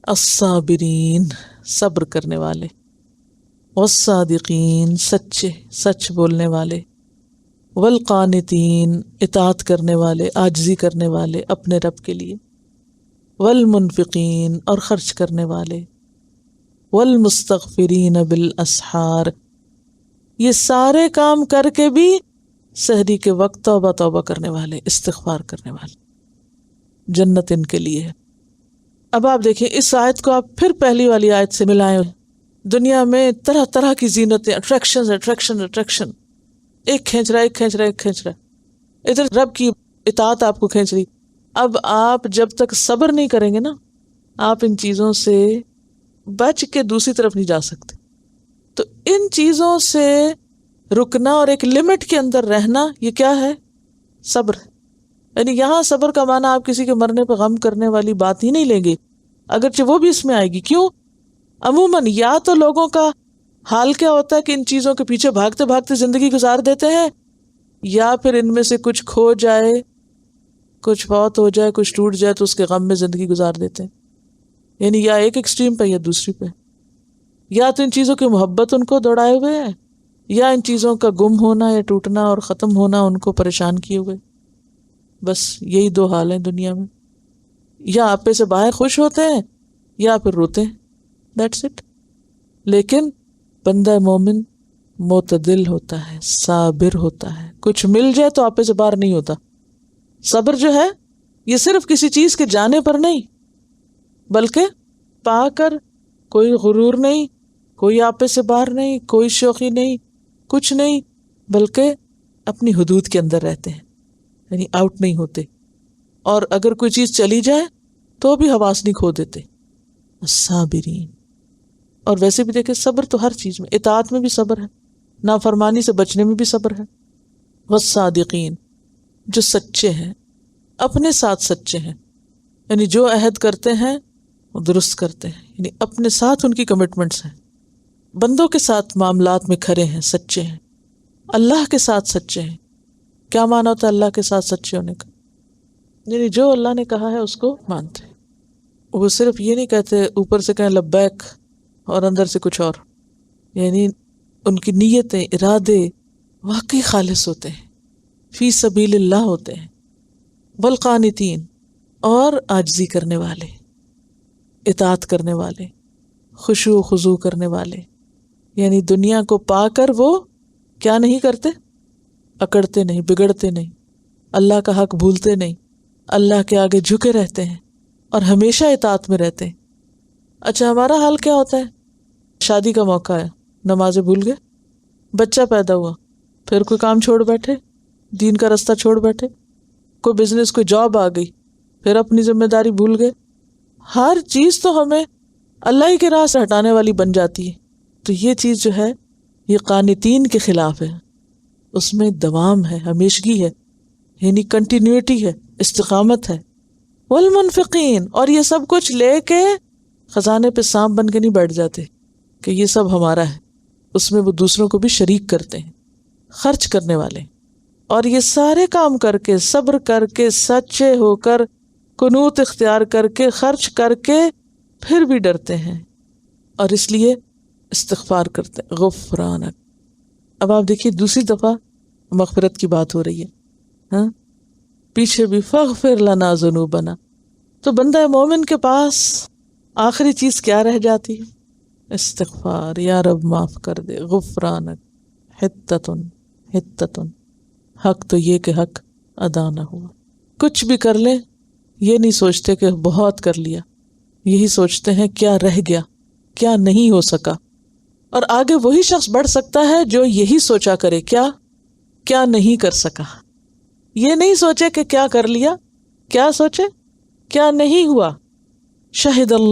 الصابرین صبر کرنے والے، والصادقین سچے سچ بولنے والے، والقانتین اطاعت کرنے والے عاجزی کرنے والے اپنے رب کے لیے، والمنفقین اور خرچ کرنے والے، والمستغفرین بالاسحار یہ سارے کام کر کے بھی سحری کے وقت توبہ توبہ کرنے والے، استغفار کرنے والے، جنت ان کے لیے ہے۔ اب آپ دیکھیں اس آیت کو آپ پھر پہلی والی آیت سے ملائیں، دنیا میں طرح طرح کی زینتیں، اٹریکشن، ایک کھینچ رہا ہے، ادھر رب کی اطاعت آپ کو کھینچ رہی۔ اب آپ جب تک صبر نہیں کریں گے نا، آپ ان چیزوں سے بچ کے دوسری طرف نہیں جا سکتے۔ تو ان چیزوں سے رکنا اور ایک لمٹ کے اندر رہنا، یہ کیا ہے؟ صبر۔ یعنی یہاں صبر کا معنی آپ کسی کے مرنے پہ غم کرنے والی بات ہی نہیں لیں گے، اگرچہ وہ بھی اس میں آئے گی۔ کیوں؟ عموماً یا تو لوگوں کا حال کیا ہوتا ہے کہ ان چیزوں کے پیچھے بھاگتے بھاگتے زندگی گزار دیتے ہیں، یا پھر ان میں سے کچھ کھو جائے، کچھ فوت ہو جائے، کچھ ٹوٹ جائے تو اس کے غم میں زندگی گزار دیتے ہیں۔ یعنی یا ایک ایکسٹریم پہ یا دوسری پہ، یا تو ان چیزوں کی محبت ان کو دوڑائے ہوئے ہے، یا ان چیزوں کا گم ہونا یا ٹوٹنا اور ختم ہونا ان کو پریشان کیے ہوئے۔ بس یہی دو حال ہیں دنیا میں، یا آپے سے باہر خوش ہوتے ہیں یا پھر روتے ہیں، دیٹس اٹ۔ لیکن بندہ مومن معتدل ہوتا ہے، صابر ہوتا ہے، کچھ مل جائے تو آپے سے باہر نہیں ہوتا۔ صبر جو ہے یہ صرف کسی چیز کے جانے پر نہیں، بلکہ پا کر کوئی غرور نہیں، کوئی آپے سے باہر نہیں، کوئی شوخی نہیں، کچھ نہیں، بلکہ اپنی حدود کے اندر رہتے ہیں، یعنی آؤٹ نہیں ہوتے، اور اگر کوئی چیز چلی جائے تو بھی حواس نہیں کھو دیتے۔ الصابرین۔ اور ویسے بھی دیکھیں صبر تو ہر چیز میں، اطاعت میں بھی صبر ہے، نافرمانی سے بچنے میں بھی صبر ہے۔ والصادقین جو سچے ہیں، اپنے ساتھ سچے ہیں، یعنی جو عہد کرتے ہیں وہ درست کرتے ہیں، یعنی اپنے ساتھ ان کی کمٹمنٹس ہیں، بندوں کے ساتھ معاملات میں کھرے ہیں، سچے ہیں، اللہ کے ساتھ سچے ہیں۔ کیا معنی ہوتا ہے اللہ کے ساتھ سچے ہونے کا؟ یعنی جو اللہ نے کہا ہے اس کو مانتے ہیں، وہ صرف یہ نہیں کہتے اوپر سے کہیں لبیک اور اندر سے کچھ اور، یعنی ان کی نیتیں، ارادے واقعی خالص ہوتے ہیں، فی سبیل اللہ ہوتے ہیں۔ والقانتین اور عاجزی کرنے والے، اطاعت کرنے والے، خشوع و خضوع کرنے والے، یعنی دنیا کو پا کر وہ کیا نہیں کرتے؟ اکڑتے نہیں، بگڑتے نہیں، اللہ کا حق بھولتے نہیں، اللہ کے آگے جھکے رہتے ہیں اور ہمیشہ اطاعت میں رہتے ہیں۔ اچھا ہمارا حال کیا ہوتا ہے؟ شادی کا موقع ہے، نمازیں بھول گئے، بچہ پیدا ہوا، پھر کوئی کام چھوڑ بیٹھے، دین کا رستہ چھوڑ بیٹھے، کوئی بزنس، کوئی جاب آ گئی، پھر اپنی ذمہ داری بھول گئے۔ ہر چیز تو ہمیں اللہ ہی کے راہ سے ہٹانے والی بن جاتی ہے۔ تو یہ چیز جو ہے یہ قانتین کے خلاف ہے، اس میں دوام ہے، ہمیشگی ہے، یعنی کنٹینیوٹی ہے، استقامت ہے۔ والمنفقین اور یہ سب کچھ لے کے خزانے پہ سانپ بن کے نہیں بیٹھ جاتے کہ یہ سب ہمارا ہے، اس میں وہ دوسروں کو بھی شریک کرتے ہیں، خرچ کرنے والے، اور یہ سارے کام کر کے، صبر کر کے، سچے ہو کر، قنوت اختیار کر کے، خرچ کر کے، پھر بھی ڈرتے ہیں اور اس لیے استغفار کرتے ہیں، غفرانک۔ اب آپ دیکھیے دوسری دفعہ مغفرت کی بات ہو رہی ہے، ہاں پیچھے بھی فاغفر لنا ذنوبنا۔ تو بندہ مومن کے پاس آخری چیز کیا رہ جاتی ہے؟ استغفار، یا رب معاف کر دے، غفرانک، حتتن۔ حق تو یہ کہ حق ادا نہ ہوا۔ کچھ بھی کر لیں یہ نہیں سوچتے کہ بہت کر لیا، یہی سوچتے ہیں کیا رہ گیا، کیا نہیں ہو سکا۔ اور آگے وہی شخص بڑھ سکتا ہے جو یہی سوچا کرے، کیا نہیں کر سکا۔ یہ نہیں سوچے کہ کیا کر لیا، کیا سوچے کیا نہیں ہوا۔ شہد اللہ